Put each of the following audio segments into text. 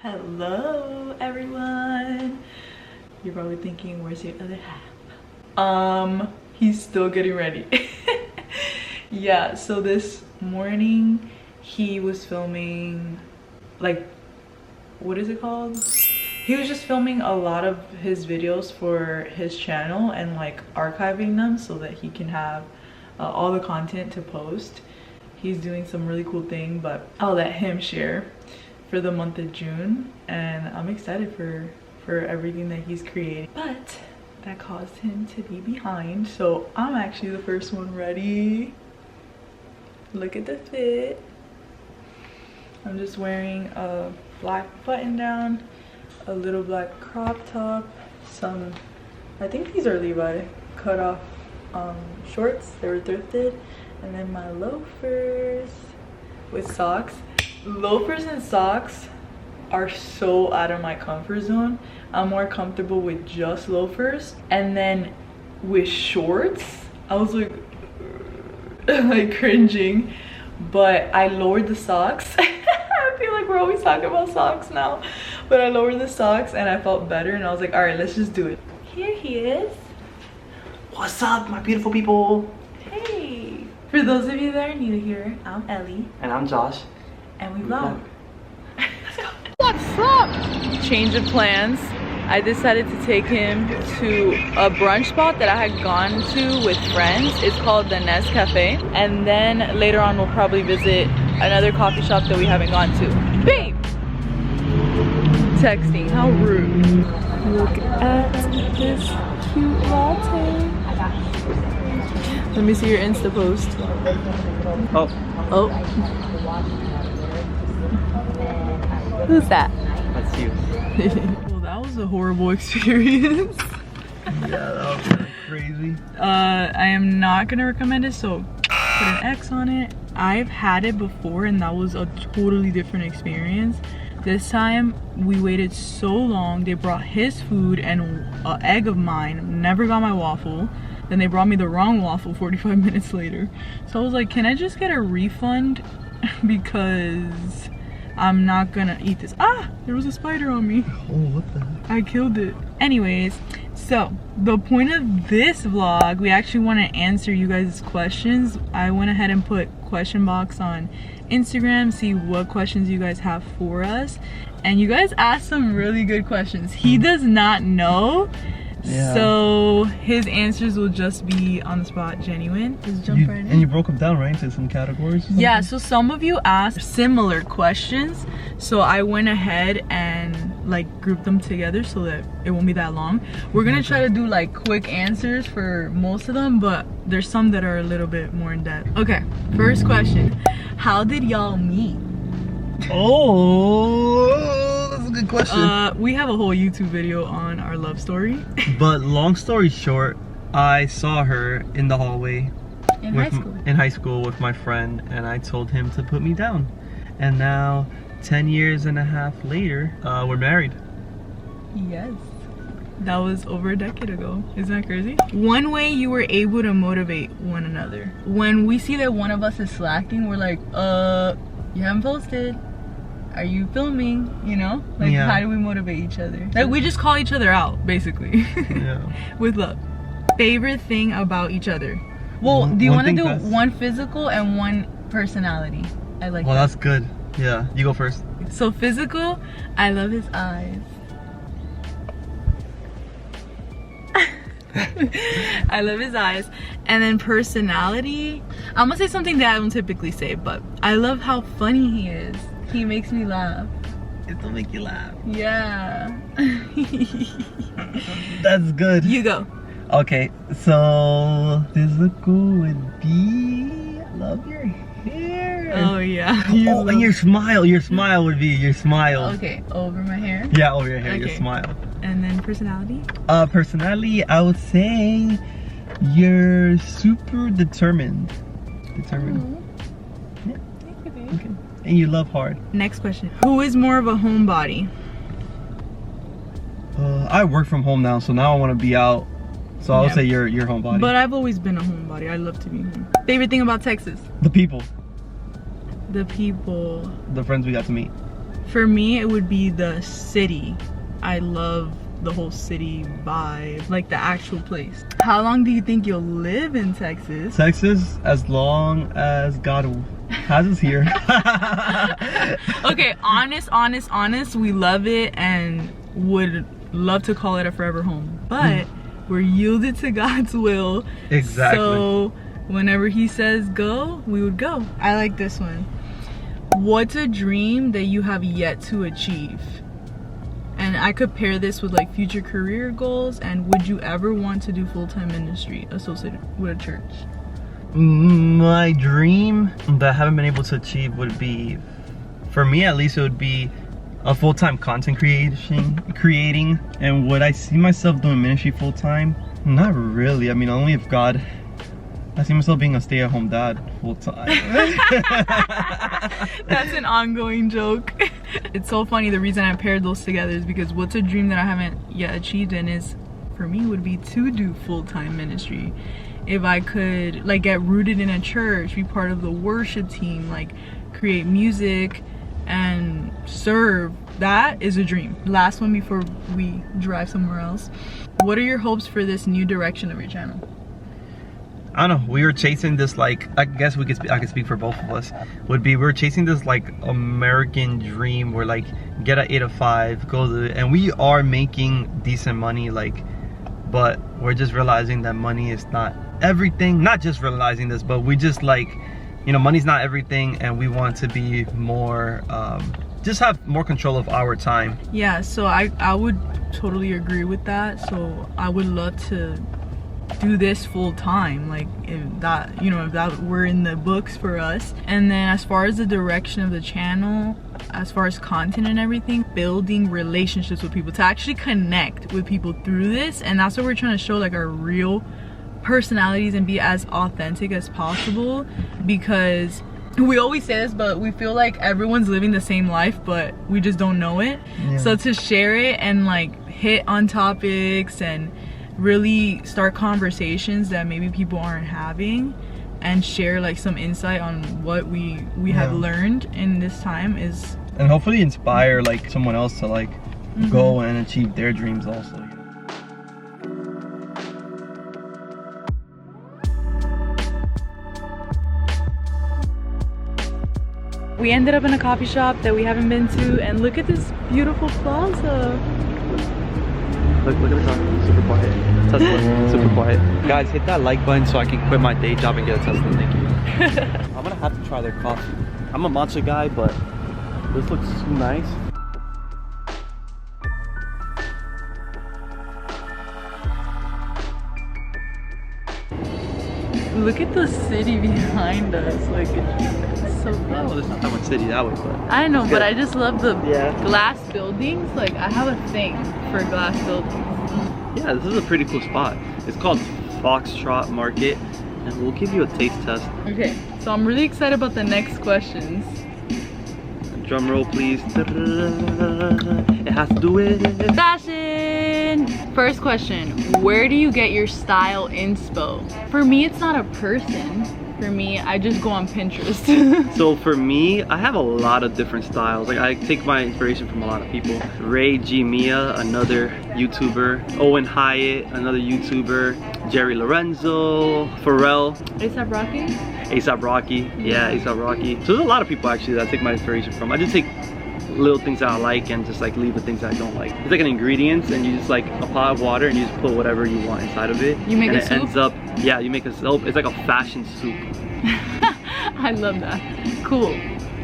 Hello everyone. You're probably thinking, where's your other half? He's still getting ready. Yeah, so this morning he was filming, like, what is it called? He was just filming a lot of his videos for his channel and like archiving them so that he can have all the content to post. He's doing some really cool thing, but I'll let him share for the month of June, and I'm excited for everything that he's creating. But that caused him to be behind, so I'm actually the first one ready. Look at the fit. I'm just wearing a black button down, a little black crop top, some, I think these are Levi cut off shorts. They were thrifted, and then my loafers with socks. Loafers and socks are so out of my comfort zone. I'm more comfortable with just loafers, and then with shorts I was like like cringing, but I lowered the socks. I feel like we're always talking about socks now, but I lowered the socks and I felt better, and I was like, all right, let's just do it. Here he is. What's up, my beautiful people? Hey, for those of you that are new here, I'm Ellie And I'm Josh. and we vlog. Let's go. What's up? Change of plans. I decided to take him to a brunch spot that I had gone to with friends. It's called the Nest Cafe. And then later on we'll probably visit another coffee shop that we haven't gone to. Babe! Texting, how rude. Look at this cute latte. Let me see your Insta post. Oh. Who's that? That's you. Well, that was a horrible experience. Yeah, that was kind of crazy. I am not gonna recommend it, so put an X on it. I've had it before and that was a totally different experience. This time we waited so long. They brought his food and an egg of mine. Never got my waffle. Then they brought me the wrong waffle 45 minutes later. So I was like, can I just get a refund? Because I'm not gonna eat this. Ah, there was a spider on me. Oh, what the heck? I killed it. Anyways, so the point of this vlog, we actually want to answer you guys' questions. I went ahead and put question box on Instagram, see what questions you guys have for us, and you guys asked some really good questions. He does not know, so his answers will just be on the spot, genuine. Just jump right in. And you broke them down, right, into some categories? Yeah, so some of you asked similar questions, so I went ahead and like grouped them together so that it won't be that long. We're gonna try to do like quick answers for most of them, but there's some that are a little bit more in depth. Okay, first question. How did y'all meet? Oh, that's a good question. We have a whole YouTube video on our love story. But long story short, I saw her in the hallway In high school. In high school with my friend, and I told him to put me down. And now, 10 years and a half later, we're married. Yes. That was over a decade ago. Isn't that crazy? One way you were able to motivate one another. When we see that one of us is slacking, we're like, you haven't posted. Are you filming? You know? Like, Yeah. how do we motivate each other? Like, we just call each other out, basically. Yeah. With love. Favorite thing about each other? Well, do you want to do one physical and one personality? I like Well, that. that's good. Yeah, you go first. So physical, I love his eyes. I love his eyes. And then personality, I'm gonna say something that I don't typically say, but I love how funny he is. He makes me laugh. It'll make you laugh. Yeah. That's good. You go. Okay, so physical would be, I love your hair. Oh yeah. Oh, and your smile. Your smile would be your smile. Okay, over my hair. Yeah, over your hair, your Okay. smile. And then personality? Personality, I would say you're super determined. Determined. Yeah. Thank you, babe. Okay. And you love hard. Next question. Who is more of a homebody? I work from home now, so now I want to be out. So I would Yeah. say you're homebody. But I've always been a homebody. I love to be home. Favorite thing about Texas? The people. The people. The friends we got to meet. For me, it would be the city. I love the whole city vibe, like the actual place. How long do you think you'll live in Texas? Texas, as long as God has us here. Okay, honest, we love it and would love to call it a forever home, but we're yielded to God's will. Exactly. So whenever he says go, we would go. I like this one. What's a dream that you have yet to achieve? And I could pair this with like future career goals, and would you ever want to do full-time ministry associated with a church? My dream that I haven't been able to achieve would be, for me at least, it would be a full-time content creating. And would I see myself doing ministry full-time? Not really. I mean, only if God. I see myself being a stay-at-home dad full-time. That's an ongoing joke. It's so funny. The reason I paired those together is because what's a dream that I haven't yet achieved in is, for me, would be to do full-time ministry. If I could like get rooted in a church, be part of the worship team, like create music and serve, that is a dream. Last one before we drive somewhere else. What are your hopes for this new direction of your channel? I don't know, we were chasing this, like, I guess I could speak for both of us, would be, we're chasing this like American dream where like get an 8 to 5, go to, and we are making decent money, like, but we're just realizing that money is not everything. Not just realizing this, but we just like, you know, money's not everything, and we want to be more just have more control of our time. Yeah, so I would totally agree with that. So I would love to do this full time, like if that, you know, if that were in the books for us. And then as far as the direction of the channel, as far as content and everything, building relationships with people, to actually connect with people through this. And that's what we're trying to show, like our real personalities and be as authentic as possible, because we always say this, but we feel like everyone's living the same life, but we just don't know it. Yeah. So to share it and like hit on topics and really start conversations that maybe people aren't having, and share like some insight on what we have learned in this time is, and hopefully inspire like someone else to like go and achieve their dreams also. We ended up in a coffee shop that we haven't been to, and look at this beautiful plaza. Look at the car, super quiet. Tesla, super quiet. Guys, hit that like button so I can quit my day job and get a Tesla, thank you. I'm gonna have to try their coffee. I'm a matcha guy, but this looks too nice. Look at the city behind us, like it's so beautiful. Oh, there's not that much city that way, but I know, but I just love the glass buildings. Like I have a thing for glass buildings. Yeah, this is a pretty cool spot. It's called Foxtrot Market, and we'll give you a taste test. Okay, so I'm really excited about the next questions. Drum roll, please. It has to do it. Fashion! First question, where do you get your style inspo? For me, it's not a person. For me, I just go on Pinterest. So for me, I have a lot of different styles. Like I take my inspiration from a lot of people. Ray G. Mia, another YouTuber. Owen Hyatt, another YouTuber. Jerry Lorenzo. Pharrell. A$AP Rocky? A$AP Rocky, yeah, A$AP Rocky. So there's a lot of people actually that I take my inspiration from. I just take little things that I like and just like leave the things that I don't like. It's like an ingredient, and you just like a pot of water and you just put whatever you want inside of it. You make and a soup? It ends up, yeah, you make a soup. It's like a fashion soup. I love that. Cool.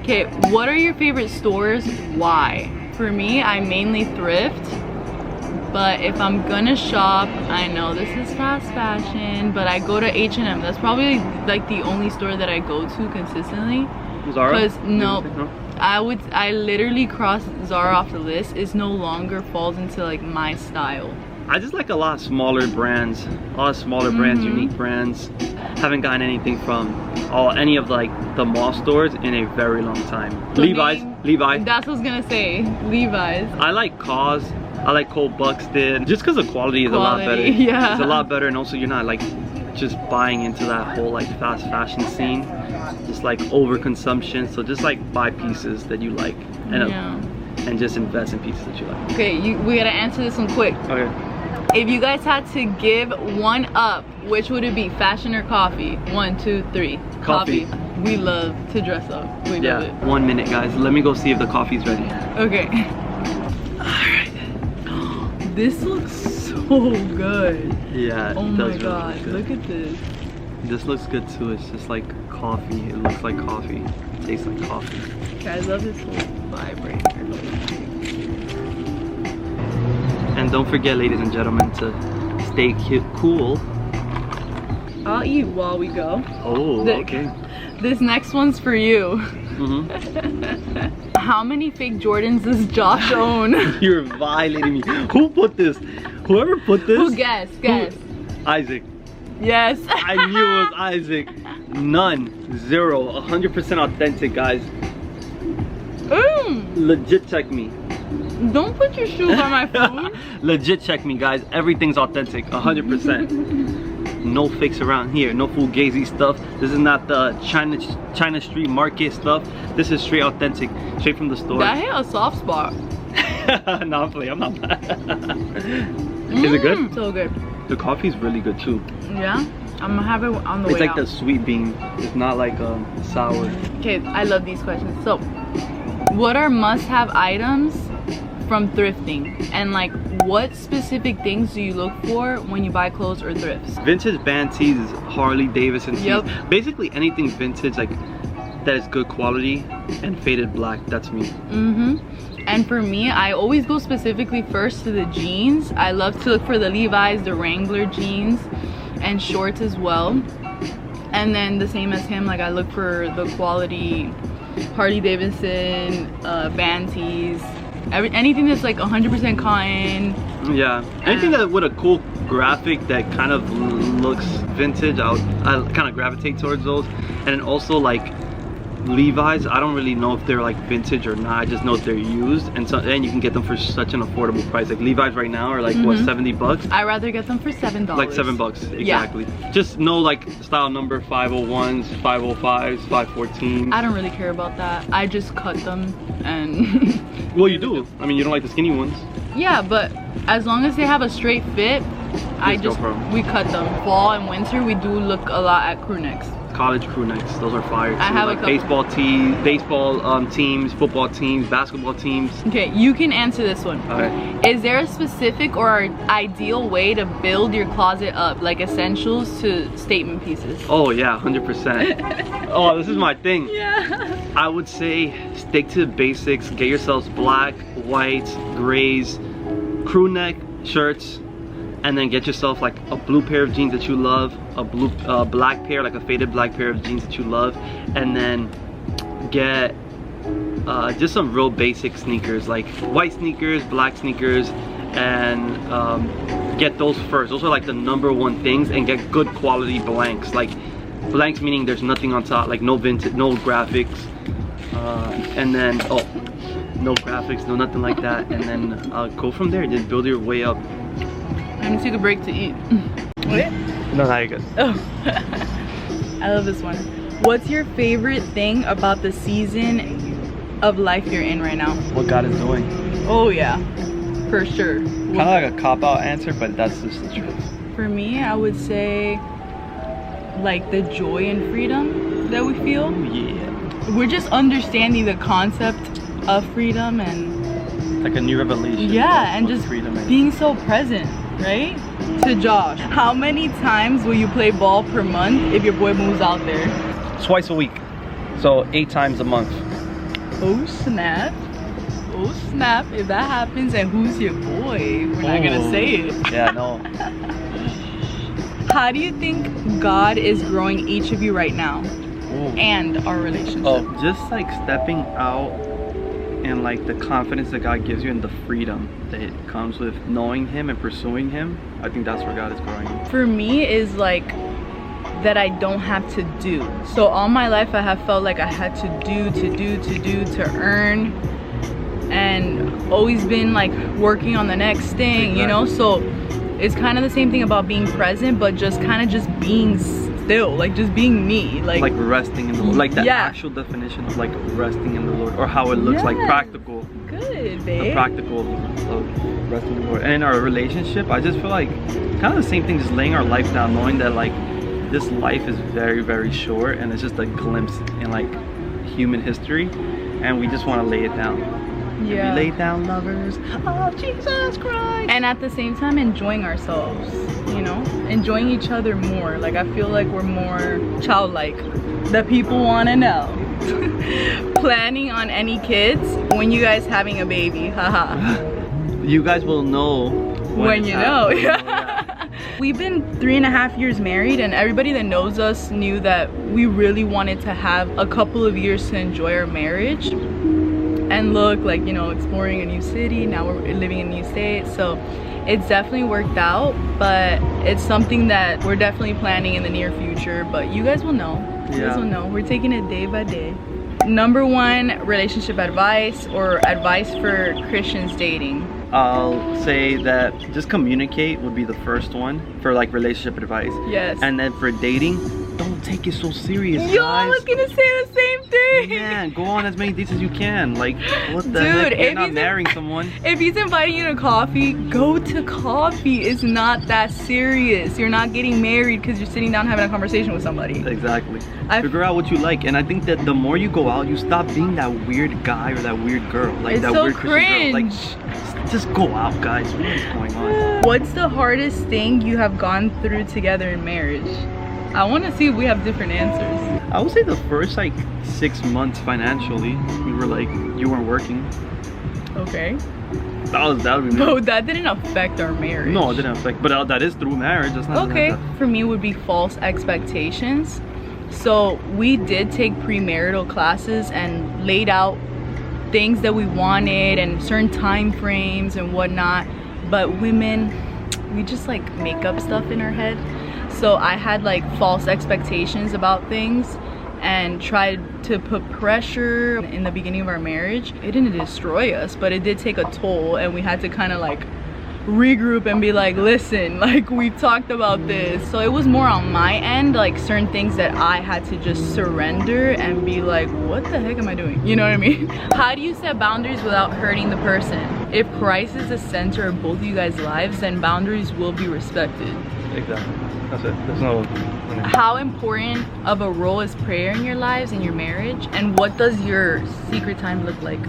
Okay, what are your favorite stores? Why? For me, I mainly thrift. But if I'm gonna shop, I know this is fast fashion, but I go to H&M. That's probably like the only store that I go to consistently. Zara? Because no, I literally crossed Zara off the list. It no longer falls into like my style. I just like a lot of smaller brands, unique brands. Haven't gotten anything from any of like the mall stores in a very long time. So Levi's. That's what I was gonna say, Levi's. I like COS. I like Cole Buxton, just because the quality is a lot better. Yeah. It's a lot better, and also you're not like just buying into that whole like fast fashion scene, just like overconsumption. So just like buy pieces that you like, and and just invest in pieces that you like. Okay, we gotta answer this one quick. Okay. If you guys had to give one up, which would it be? Fashion or coffee? 1, 2, 3. Coffee. We love to dress up. We love it. 1 minute, guys. Let me go see if the coffee's ready. Okay. Alright. This looks so good. Yeah, it oh does my god, really look at this. This looks good too. It's just like coffee. It looks like coffee. It tastes like coffee. Okay, I love this whole vibe right here. And don't forget, ladies and gentlemen, to stay cool. I'll eat while we go. Oh, okay. This next one's for you. How many fake Jordans does Josh own? You're violating me. Who put this? Whoever put this? Who guess? Isaac. Yes. I knew it was Isaac. None. 0. 100% authentic, guys. Legit check me. Don't put your shoes on my food. Legit check me, guys. Everything's authentic. 100%. No fakes around here. No fugazi stuff. This is not the China street market stuff. This is straight authentic. Straight from the store. That hit a soft spot. No, I'm playing. I'm not bad. Is it good? So good. The coffee's really good too. Yeah? I'm gonna have it on the way It's like out. the sweet bean. It's not like sour. Okay, I love these questions. So, what are must-have items from thrifting? And like, what specific things do you look for when you buy clothes or thrifts? Vintage band tees, Harley Davidson tees. Yep. Basically anything vintage, like that is good quality and faded black. That's me. And for me, I always go specifically first to the jeans. I love to look for the Levi's, the Wrangler jeans, and shorts as well. And then the same as him, like I look for the quality Harley Davidson, band tees, anything that's like 100% cotton. Yeah, anything that with a cool graphic that kind of looks vintage, I kind of gravitate towards those. And then also like Levi's, I don't really know if they're like vintage or not. I just know they're used, and you can get them for such an affordable price. Like Levi's right now are like what, $70? I'd rather get them for $7. Like $7, exactly. Yeah. Just know like style number 501s, 505s, 514s. I don't really care about that. I just cut them and. Well, you do. I mean, you don't like the skinny ones. Yeah, but as long as they have a straight fit, we cut them. Fall and winter, we do look a lot at crew necks. College crew necks, those are fire too. I have like baseball teams, football teams, basketball teams. Okay, you can answer this one. Okay. Is there a specific or ideal way to build your closet up, like essentials to statement pieces? Oh yeah, 100%. Oh, this is my thing. Yeah. I would say stick to the basics. Get yourselves black, whites, grays, crew neck shirts, and then get yourself like a blue pair of jeans that you love, a blue black pair, like a faded black pair of jeans that you love, and then get just some real basic sneakers, like white sneakers, black sneakers, and get those first. Those are like the #1 things. And get good quality blanks, like blanks meaning there's nothing on top, like no vintage, no graphics, and then no graphics, no nothing like that, and then go from there. Just build your way up. I'm gonna take a break to eat. What? No, now you're good. Oh, I love this one. What's your favorite thing about the season of life you're in right now? What God is doing. Oh yeah, for sure. Kind of like a cop-out answer, but that's just the truth. For me, I would say like the joy and freedom that we feel. Yeah. We're just understanding the concept of freedom and like a new revelation. Yeah, and just freedom being so present, right? To Josh, how many times will you play ball per month if your boy moves out there? Twice a week, so 8 times a month. Oh snap. Oh snap, if that happens. And who's your boy? We're not gonna say it. Yeah, no. How do you think God is growing each of you right now? And our relationship? Oh, just like stepping out and like the confidence that God gives you and the freedom that it comes with knowing Him and pursuing Him. I think that's where God is growing you. For me is like that I don't have to do. So all my life I have felt like I had to do, to earn, and always been like working on the next thing, exactly. You know? So it's kind of the same thing about being present, but just kind of just being still, like just being me, like resting in the Lord, like the actual definition of like resting in the Lord, or how it looks like practical. Good. it, babe. The practical of resting in the Lord. And in our relationship, I just feel like kind of the same thing, just laying our life down, knowing that like this life is very, very short, and it's just a glimpse in like human history, and we just want to lay it down. Yeah. We lay down lovers of Jesus Christ. And at the same time, enjoying ourselves, you know? Enjoying each other more. Like, I feel like we're more childlike. The people want to know. Planning on any kids when you guys having a baby, haha. You guys will know when you know. We've been 3.5 years married, and everybody that knows us knew that we really wanted to have a couple of years to enjoy our marriage and look, like, you know, exploring a new city. Now we're living in a new state, so it's definitely worked out, but it's something that we're definitely planning in the near future. But you guys will know. You guys will know. We're taking it day by day. Number one, relationship advice or advice for Christians dating. I'll say that just communicate would be the first one for like relationship advice. Yes. And then for dating, don't take it so serious, Yo, guys. I was gonna say the same thing. Man, go on as many dates as you can. Like, what the Dude, heck? You're not marrying someone. If he's inviting you to coffee, go to coffee. It's not that serious. You're not getting married because you're sitting down having a conversation with somebody. Exactly. Figure out what you like, and I think that the more you go out, you stop being that weird guy or that weird girl, like it's that so weird Christian girl. cringe. Like, just go out, guys. What is going on? What's the hardest thing you have gone through together in marriage? I want to see if we have different answers. I would say the first like 6 months financially, we were like, you weren't working. Okay. That would be. No, that didn't affect our marriage. No, it didn't affect, but that is through marriage. That's not. Okay. For me, would be false expectations. So we did take premarital classes and laid out things that we wanted and certain time frames and whatnot, but women, we just like make up stuff in our head. So I had like false expectations about things and tried to put pressure in the beginning of our marriage. It didn't destroy us, but it did take a toll, and we had to kind of like regroup and be like, listen, like, we've talked about this. So it was more on my end, like certain things that I had to just surrender and be like, what the heck am I doing? You know what I mean? How do you set boundaries without hurting the person? If Christ is the center of both of you guys' lives, then boundaries will be respected. Exactly. That's it. There's no. How important of a role is prayer in your lives, in your marriage? And what does your secret time look like?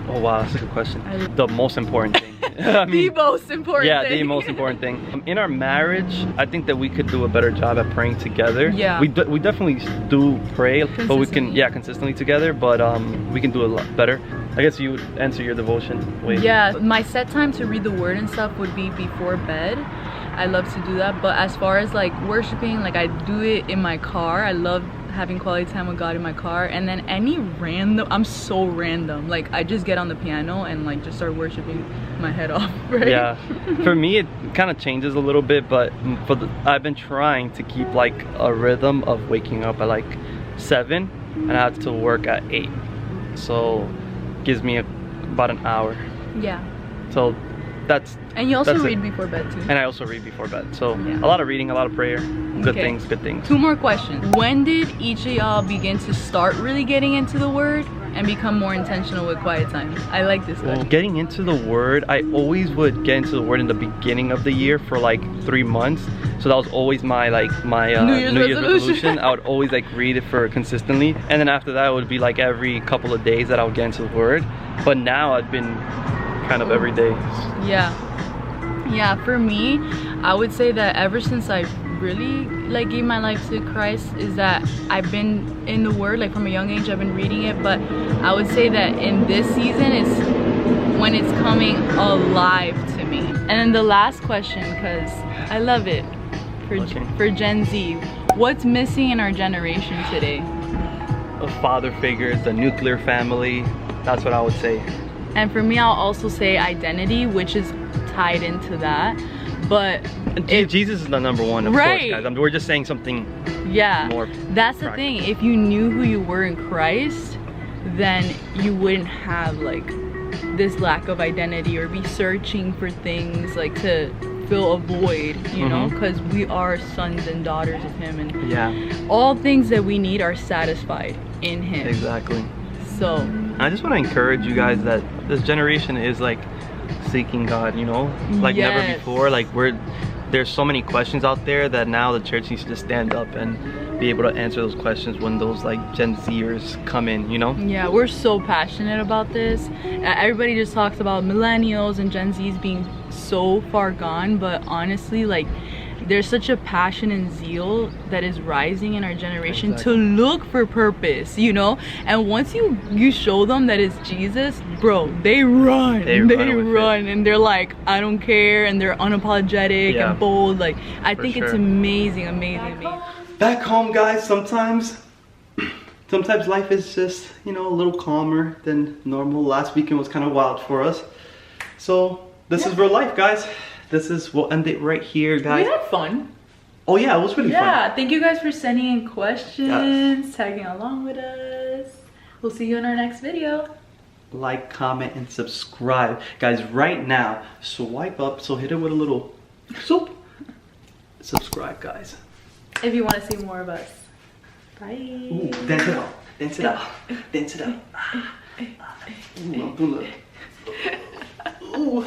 Oh wow, that's a good question. The most important thing. I mean, the most important thing. The most important thing. In our marriage, I think that we could do a better job at praying together. Yeah. We definitely do pray, but we can, consistently together, but we can do a lot better. I guess you would answer your devotion. Wait. Yeah, my set time to read the word and stuff would be before bed. I love to do that, but as far as like worshiping, like I do it in my car. I love having quality time with God in my car. And then any random, I'm so random, like I just get on the piano and like just start worshiping my head off, right? Yeah, for me it kind of changes a little bit, but I've been trying to keep like a rhythm of waking up at like 7 and I have to work at 8, so gives me about an hour. Yeah. So that's. And you also read before bed too. And I also read before bed. So yeah. A lot of reading, a lot of prayer. Good things, good things. 2 more questions. When did each of y'all begin to start really getting into the word and become more intentional with quiet time? I like this one. Well, getting into the word, I always would get into the word in the beginning of the year for like 3 months. So that was always my New Year's resolution. I would always like read it for consistently. And then after that, it would be like every couple of days that I would get into the word. But now I've been kind of every day. Yeah, for me, I would say that ever since I really like gave my life to Christ is that I've been in the word, like from a young age I've been reading it, but I would say that in this season is when it's coming alive to me. And then the last question, because I love it, for Gen Z, what's missing in our generation today? Father figures, the nuclear family, that's what I would say. And for me, I'll also say identity, which is tied into that. But Jesus is the number one, of course, guys. I mean, we're just saying something more that's the practical. thing. If you knew who you were in Christ, then you wouldn't have like this lack of identity or be searching for things like to fill a void, you know, because we are sons and daughters of him, and all things that we need are satisfied in him. Exactly. So I just want to encourage you guys that this generation is like seeking God, you know, like never before. Like there's so many questions out there that now the church needs to just stand up and be able to answer those questions when those like Gen Zers come in, you know? Yeah, we're so passionate about this. Everybody just talks about millennials and Gen Zs being so far gone, but honestly, like, there's such a passion and zeal that is rising in our generation to look for purpose, you know? And once you show them that it's Jesus, bro, they run. They run and they're like, I don't care, and they're unapologetic and bold. Like, I think it's amazing, amazing. Back home, guys, sometimes life is just, you know, a little calmer than normal. Last weekend was kind of wild for us. So this is real life, guys. We'll end it right here, guys. We had fun. Oh yeah, it was really fun. Yeah, thank you guys for sending in questions, tagging along with us. We'll see you in our next video. Like, comment, and subscribe. Guys, right now, swipe up, so hit it with a little soup. Subscribe, guys. If you want to see more of us. Bye. Ooh, dance it out. Dance it out. Dance it out. Ooh, I'm doing the... Ooh.